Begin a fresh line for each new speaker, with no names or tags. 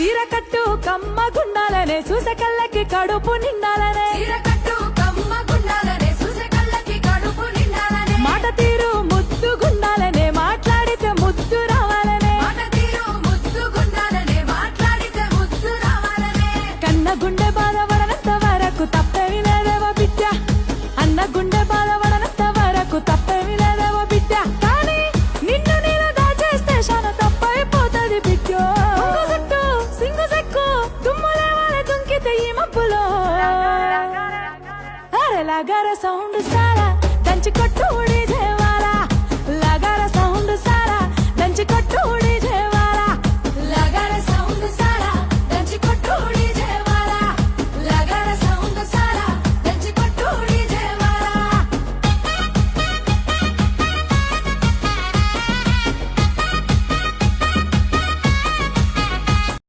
చీర కట్టు కమ్మ గుండాలనే చూసే కళ్ళకి కడుపు నిండాలనే మాట తీరు ముద్దు గుండాలనే మాట్లాడితే ముద్దు రావాలనే కన్న గుండె బాధపడనంత వరకు తప్పేమి లేదేవో బిడ్డ అన్న గుండె బాధపడనంత వరకు తప్పేమి లేదేవో బిడ్డ కానీ నిన్ను నేను దాచేస్తే శాన తప్పైపోతుంది బిడ్డో సింగు సెక్కు దుమ్ములేవాలే దుంకితే ఈ మబ్బులో అరెలాగార సౌండ్ సారా దంచి కొట్టు